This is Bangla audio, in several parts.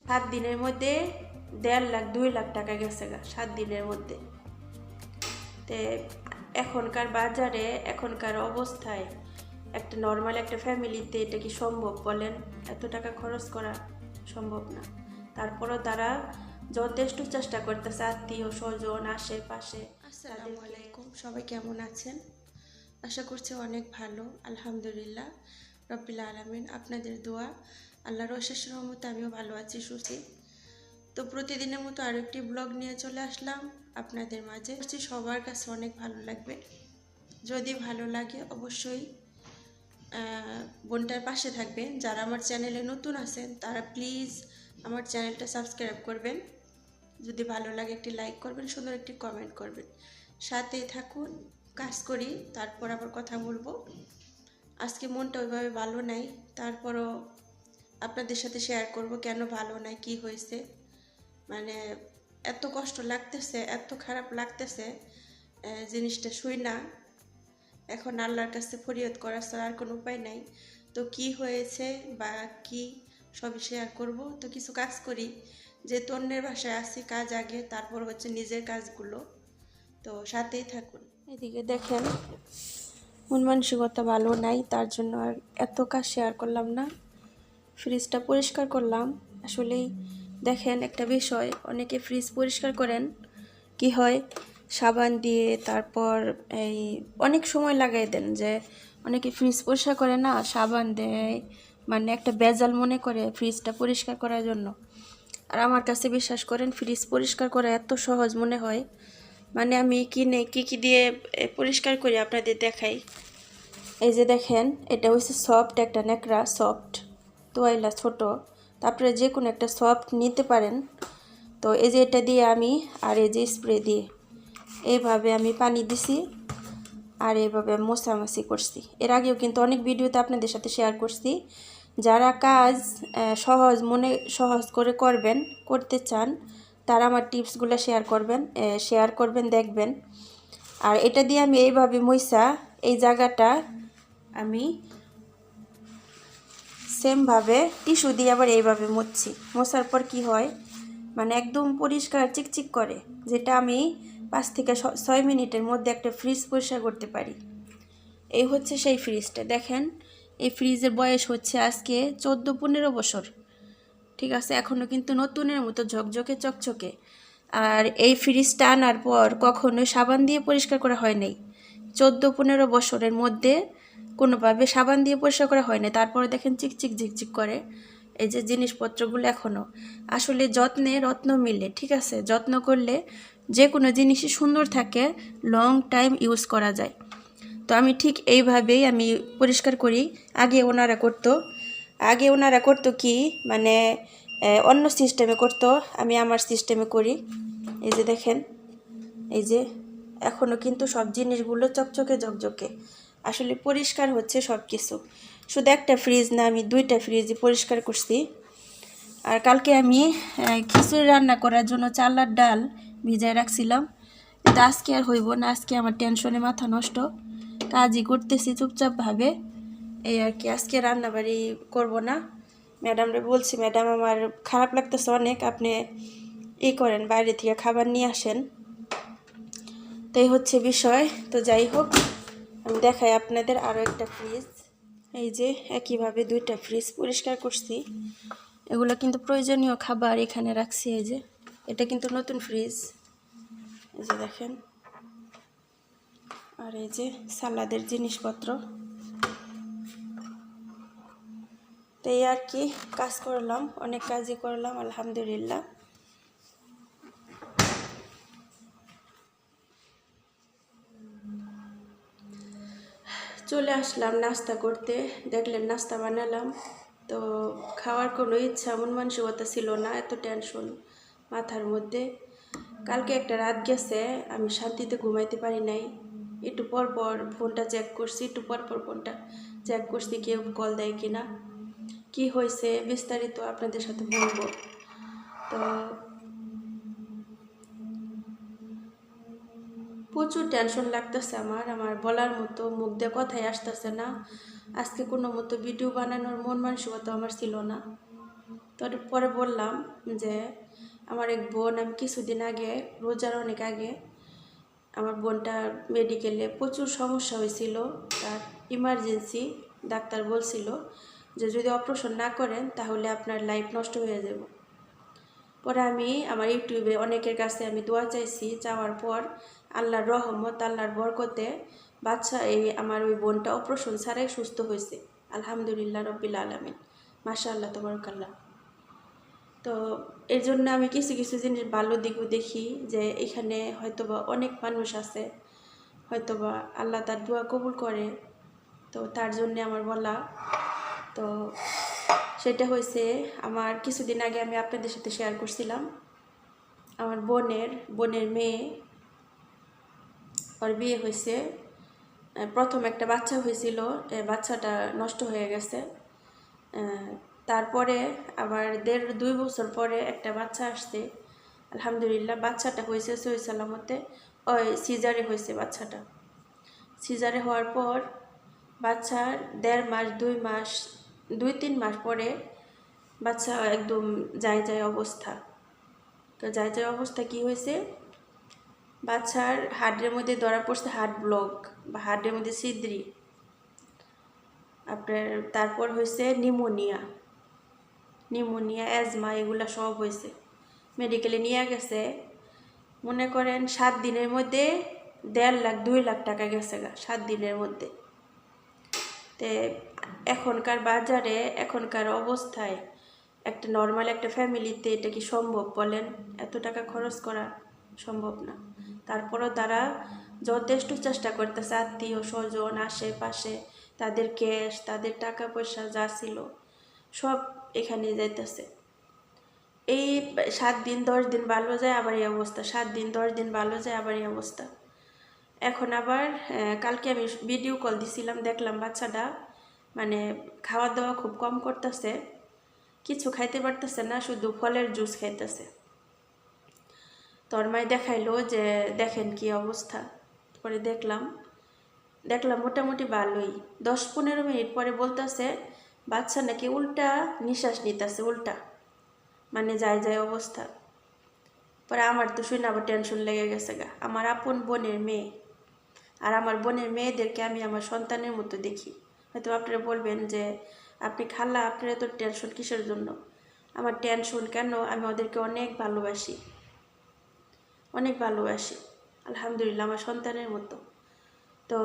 7 দিনের মধ্যে 1.5 লাখ 2 লাখ টাকা গেছে গা 7 দিনের মধ্যে। তে এখনকার বাজারে এখনকার অবস্থায় একটা নর্মাল একটা ফ্যামিলিতে এটা কি সম্ভব বলেন? এত টাকা খরচ করা সম্ভব না। তারপরও তারা যথেষ্ট চেষ্টা করতেছে আত্মীয় স্বজন আশেপাশে। আসসালামু আলাইকুম, সবাই কেমন আছেন? আশা করছি অনেক ভালো, আলহামদুলিল্লাহ রব্বিল আলামিন। আপনাদের দোয়া, আল্লাহর অশেষ রহমতে আমিও ভালো আছি, সুস্থ। তো প্রতিদিনের মতো আরও একটি ব্লগ নিয়ে চলে আসলাম আপনাদের মাঝে। সবার কাছে অনেক ভালো লাগবে। যদি ভালো লাগে অবশ্যই বোনটার পাশে থাকবেন। যারা আমার চ্যানেলে নতুন আছেন তারা প্লিজ আমার চ্যানেলটা সাবস্ক্রাইব করবেন। যদি ভালো লাগে একটি লাইক করবেন, সুন্দর একটি কমেন্ট করবেন। সাথেই থাকুন, কাজ করি, তারপর আবার কথা বলবো। আজকে মনটা ওইভাবে ভালো নাই, তারপরও আপনাদের সাথে শেয়ার করব কেন ভালো নাই, কি হয়েছে। মানে এত কষ্ট লাগতেছে, এত খারাপ লাগতেছে জিনিসটা শুই না। এখন আল্লাহর কাছে ফরিয়াদ করা ছাড়া আর কোনো উপায় নাই। তো কি হয়েছে বা কি সবই শেয়ার করব। তো কিছু কাজ করি, যে অন্যের বাসায় আসি, কাজ আগে, তারপর হচ্ছে নিজের কাজগুলো। তো সাথেই থাকুন। এদিকে দেখেন মন মানসিকতা ভালো নাই, তার জন্য আর এত কাজ শেয়ার করলাম না। ফ্রিজটা পরিষ্কার করলাম। আসলেই দেখেন একটা বিষয়, অনেকে ফ্রিজ পরিষ্কার করেন কি হয় সাবান দিয়ে, তারপর এই অনেক সময় লাগাই দেন। যে অনেকে ফ্রিজ পরিষ্কার করে না, সাবান দেয়, মানে একটা ভেজাল মনে করে ফ্রিজটা পরিষ্কার করার জন্য। আর আমার কাছে বিশ্বাস করেন ফ্রিজ পরিষ্কার করা এত সহজ মনে হয়। মানে আমি কিনে কি দিয়ে পরিষ্কার করি আপনাদের দেখাই। এই যে দেখেন, এটা হচ্ছে সফট একটা ন্যাকড়া, সফট তোয়াইলা ছোট। তারপরে যে কোনো একটা সফট নিতে পারেন। তো এই যে এটা দিয়ে আমি, আর এই যে স্প্রে দিয়ে এইভাবে আমি পানি দিছি, আর এইভাবে মোছামাছি করছি। এর আগেও কিন্তু অনেক ভিডিওতে আপনাদের সাথে শেয়ার করছি। যারা কাজ সহজ করে করতে চান, তারা আমার টিপসগুলো শেয়ার করবেন দেখবেন। আর এটা দিয়ে আমি এইভাবে মুছা, এই জায়গাটা আমি সেমভাবে টিস্যু দিয়ে আবার এইভাবে মুছছি। মোছার পর কি হয়, মানে একদম পরিষ্কার চিকচিক করে, যেটা আমি 5 থেকে 6 মিনিটের মধ্যে একটা ফ্রিজ পরিষ্কার করতে পারি। এই হচ্ছে সেই ফ্রিজটা। দেখেন এই ফ্রিজের বয়স হচ্ছে আজকে 14-15 বছর, ঠিক আছে? এখনও কিন্তু নতুনের মতো ঝকঝকে চকচকে। আর এই ফ্রিজটা আনার পর কখনোই সাবান দিয়ে পরিষ্কার করা হয় নাই। 14-15 বছরের মধ্যে কোনোভাবে সাবান দিয়ে পরিষ্কার করা হয় না। তারপরে দেখেন চিকচিক ঝিকঝিক করে এই যে জিনিসপত্রগুলো। এখনও আসলে যত্নে রত্ন মিলে, ঠিক আছে? যত্ন করলে যে কোনো জিনিসই সুন্দর থাকে, লং টাইম ইউজ করা যায়। তো আমি ঠিক এইভাবেই আমি পরিষ্কার করি। আগে ওনারা করতো কি, মানে অন্য সিস্টেমে করতো, আমি আমার সিস্টেমে করি। এই যে দেখেন, এই যে এখনও কিন্তু সব জিনিসগুলো চকচকে ঝকঝকে। আসলে পরিষ্কার হচ্ছে সব কিছু। শুধু একটা ফ্রিজ না, আমি 2টা ফ্রিজই পরিষ্কার করছি। আর কালকে আমি খিচুড়ি রান্না করার জন্য চালার ডাল ভিজায় রাখছিলাম। কিন্তু আজকে আর হইব না, আজকে আমার টেনশনে মাথা নষ্ট, কাজই করতেছি চুপচাপভাবে। এই আর কি, আজকে রান্নাবাড়ি করব না। ম্যাডামরে বলছি, ম্যাডাম আমার খারাপ লাগতেছে অনেক, আপনি করেন, বাইরে থেকে খাবার নিয়ে আসেন। তো এই হচ্ছে বিষয়। তো যাই হোক, আমি দেখাই আপনাদের আরও একটা ফ্রিজ। এই যে একইভাবে 2টা ফ্রিজ পরিষ্কার করছি। এগুলো কিন্তু প্রয়োজনীয় খাবার এখানে রাখছি। এই যে এটা কিন্তু নতুন ফ্রিজ, এই যে দেখেন। আর এই যে সালাদের জিনিসপত্র। তো এই আর কি, কাজ করলাম, অনেক কাজই করলাম আলহামদুলিল্লাহ। চলে আসলাম নাস্তা করতে। দেখলেন নাস্তা বানালাম। তো খাওয়ার কোনো ইচ্ছা মন মানসিকতা ছিল না, এত টেনশন মাথার মধ্যে। কালকে একটা রাত গেছে, আমি শান্তিতে ঘুমাইতে পারি নাই। একটু পর পর ফোনটা চেক করছি, কেউ কল দেয় কিনা, কি হয়েছে বিস্তারিত আপনাদের সাথে বলবো। তো প্রচুর টেনশন লাগতেছে আমার বলার মতো, মুখ দিয়ে কথাই আসতেছে না। আজকে কোনো মতো ভিডিও বানানোর মন মানসিকতা আমার ছিল না। পরে বললাম যে আমার এক বোন, আমি কিছুদিন আগে, রোজার অনেক আগে আমার বোনটার মেডিকেলে প্রচুর সমস্যা হয়েছিল। তার ইমার্জেন্সি, ডাক্তার বলছিল যে যদি অপারেশন না করেন তাহলে আপনার লাইফ নষ্ট হয়ে যাবে। পরে আমি আমার ইউটিউবে অনেকের কাছে আমি দোয়া চাইছি, চাওয়ার পর আল্লাহর রহমত, আল্লাহর বরকতে আমার ওই বোনটা অপারেশন ছাড়াই সুস্থ হয়েছে। আলহামদুলিল্লাহ রব্বিল আলামিন, মাশাআল্লাহ তাবারাকাল্লাহ। তো এর জন্য আমি কিছু কিছু জিনিস ভালো দিকও দেখি, যে এখানে হয়তোবা অনেক মানুষ আছে, হয়তোবা আল্লাহ তার দোয়া কবুল করে। তো তার জন্যে আমার বলা। তো সেটা হয়েছে, আমার কিছুদিন আগে আমি আপনাদের সাথে শেয়ার করছিলাম আমার বোনের মেয়ে, ওর বিয়ে হয়েছে। প্রথম একটা বাচ্চা হয়েছিল, বাচ্চাটা নষ্ট হয়ে গেছে। তারপরে আবার 1.5-2 বছর পরে একটা বাচ্চা আসছে। আলহামদুলিল্লাহ, বাচ্চাটা হয়েছে সহি সালামতে। ওই সিজারে হয়েছে বাচ্চাটা। সিজারে হওয়ার পর বাচ্চার 1.5 মাস 2 মাস 2-3 মাস পরে বাচ্চা একদম যায় অবস্থা। তো যায় অবস্থা কি হয়েছে, বাচ্চার হার্টের মধ্যে ধরা পড়ছে হার্ট ব্লক বা হার্টের মধ্যে ছিদ্রি। আপনার তারপর হয়েছে নিউমোনিয়া, অ্যাজমা, এগুলা সব হয়েছে। মেডিকেলে নিয়ে গেছে, মনে করেন 7 দিনের মধ্যে 1.5 লাখ 2 লাখ টাকা গেছে গা, 7 দিনের মধ্যে। তে এখনকার বাজারে, এখনকার অবস্থায় একটা নর্মাল একটা ফ্যামিলিতে এটা কি সম্ভব বলেন? এত টাকা খরচ করা সম্ভব না। তারপরও তারা যথেষ্ট চেষ্টা করতেছে, আত্মীয় স্বজন আশেপাশে তাদের ক্যাশ, তাদের টাকা পয়সা যা ছিল সব এখানে যাইতেছে। এই 7 দিন 10 দিন ভালো যায়, আবার এই অবস্থা। 7 দিন 10 দিন ভালো যায়, আবার এই অবস্থা। এখন আবার কালকে আমি ভিডিও কল দিছিলাম, দেখলাম বাচ্চাটা মানে খাওয়া দাওয়া খুব কম করতেছে, কিছু খাইতে পারতেছে না, শুধু ফলের জুস খাইতেছে। তোর মায় দেখাইলো যে দেখেন কি অবস্থা। পরে দেখলাম মোটামুটি ভালোই। 10-15 মিনিট পরে বলতেছে বাচ্চা নাকি উল্টা নিঃশ্বাস নিতেছে, উল্টা, মানে যায় অবস্থা। পরে আমার তো শুনে আবার টেনশন লেগে গেছে গা। আমার আপন বোনের মেয়ে, আর আমার বোনের মেয়েদেরকে আমি আমার সন্তানের মতো দেখি। হয়তো আপনারা বলবেন যে আপনি খালা, আপনারা তো টেনশন কিসের জন্য? আমার টেনশন কেন, আমি ওদেরকে অনেক ভালোবাসি, আলহামদুলিল্লাহ, আমার সন্তানের মতো। তো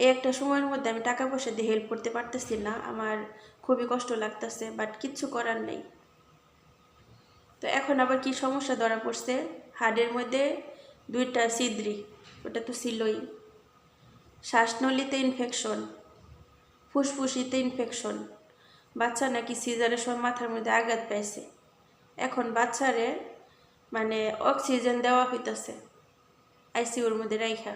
এই একটা সময়ের মধ্যে আমি টাকা পয়সা দিয়ে হেল্প করতে পারতেছি না, আমার খুবই কষ্ট লাগতেছে, বাট কিচ্ছু করার নেই। তো এখন আবার কি সমস্যা ধরা পড়ছে, হার্টের মধ্যে 2টা ছিদ্রি, ওটা তো ছিলই, শ্বাসনলীতে ইনফেকশন, ফুসফুসিতে ইনফেকশন। বাচ্চা নাকি সিজারের সময় মাথার মধ্যে আঘাত পাইছে। এখন বাচ্চারে মানে অক্সিজেন দেওয়া হইতেছে আইসিউর মধ্যে রাইখা।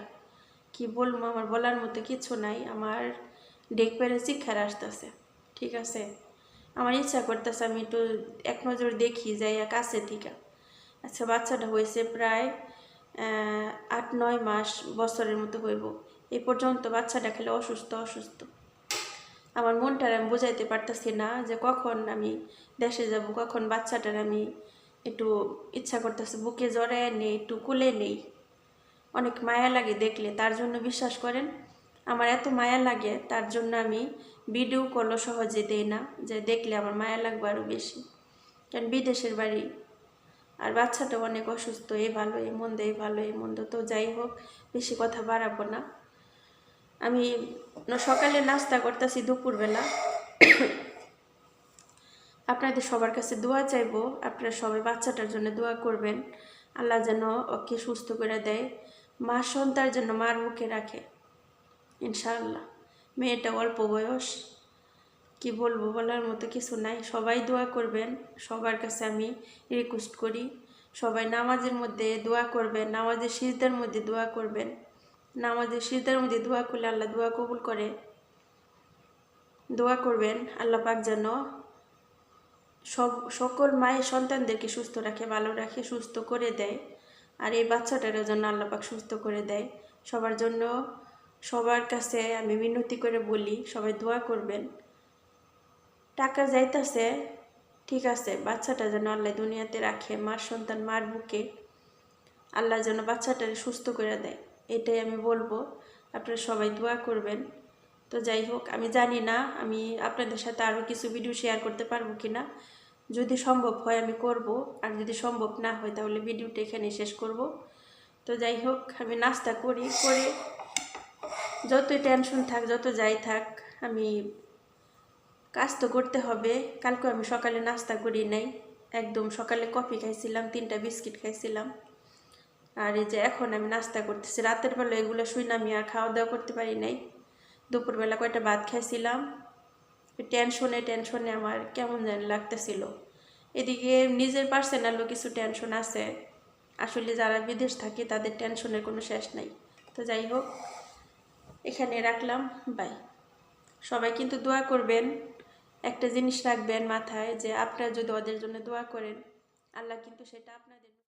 কি বলবো, আমার বলার মতো কিছু নাই। আমার ডেক পেরে শিক্ষার আসতেছে, ঠিক আছে। আমার ইচ্ছা করতেছে আমি একটু এক নজর দেখি যাইয়া কাছে থেকে। আচ্ছা, বাচ্চাটা হয়েছে প্রায় 8-9 মাস, বছরের মতো হইব। এই পর্যন্ত বাচ্চাটা খেলে অসুস্থ। আমার মনটার আমি বোঝাইতে পারতেছি না যে কখন আমি দেশে যাব, কখন বাচ্চাটার আমি একটু ইচ্ছা করতেছে বুকে জড়ায় নেই, একটু কুলে নেই। অনেক মায়া লাগে দেখলে। তার জন্য বিশ্বাস করেন, আমার এত মায়া লাগে, তার জন্য আমি ভিডিও কলও সহজে দেই না, যে দেখলে আমার মায়া লাগবে আরও বেশি। কারণ বিদেশের বাড়ি, আর বাচ্চাটাও অনেক অসুস্থ। এই ভালো এই মন্দ, এই ভালো এই মন্দ। তো যাই হোক, বেশি কথা বাড়াবো না। আমি সকালে নাস্তা করতেছি, দুপুরবেলা। আপনাদের সবার কাছে দোয়া চাইবো, আপনারা সবাই বাচ্চাটার জন্য দোয়া করবেন, আল্লাহ যেন ওকে সুস্থ করে দেয়, মা সন্তানের জন্য মার মুখে রাখে ইনশাআল্লাহ। মেয়েটা অল্প বয়স, কি বলবো, বলার মতো কিছু নাই। সবাই দোয়া করবেন, সবার কাছে আমি রিকোয়েস্ট করি, সবাই নামাজের মধ্যে দোয়া করবেন, নামাজের সিজদার মধ্যে দোয়া করবেন। নামাজের সিজদার মধ্যে দোয়া করলে আল্লাহ দোয়া কবুল করে। দোয়া করবেন আল্লাহ পাক যেন সকল মায়ের সন্তানদেরকে সুস্থ রাখে, ভালো রাখে, সুস্থ করে দেয়। আর এই বাচ্চাটারও জন্য আল্লাহ পাক সুস্থ করে দেয়। সবার জন্য, সবার কাছে আমি মিনতি করে বলি, সবাই দোয়া করবেন। টাকা যাইতাছে, ঠিক আছে, বাচ্চাটা যেন আল্লাহ দুনিয়াতে রাখে, মার সন্তান মার বুকে, আল্লাহ যেন বাচ্চাটাকে সুস্থ করে দেয়, এটাই আমি বলবো। আপনারা সবাই দোয়া করবেন। তো যাই হোক, আমি জানি না আমি আপনাদের সাথে আরও কিছু ভিডিও শেয়ার করতে পারবো কি না। যদি সম্ভব হয় আমি করব, আর যদি সম্ভব না হয় তাহলে ভিডিওটা এখানে শেষ করব। তো যাই হোক, আমি নাস্তা করি, করে যতই টেনশন থাক, যত যাই থাক, আমি কাজ তো করতে হবে। কালকে আমি সকালে নাস্তা করি নাই, একদম সকালে কফি খাইছিলাম, 3টা বিস্কিট খাইছিলাম। আর এই যে এখন আমি নাস্তা করতেছি, রাতের বেলা এগুলো শুই না, আমি আর খাওয়া দাওয়া করতে পারি নাই। দুপুরবেলা কয়টা ভাত খাইছিলাম। টেনশনে আমার কেমন যেন লাগতেছিল। এদিকে নিজের পার্সোনালও কিছু টেনশন আছে। আসলে যারা বিদেশ থাকে তাদের টেনশনের কোনো শেষ নাই। তো যাই হোক, এখানে রাখলাম, বাই। সবাই কিন্তু দোয়া করবেন। একটা জিনিস রাখবেন মাথায়, যে আপনারা যদি ওদের জন্য দোয়া করেন, আল্লাহ কিন্তু সেটা আপনাদের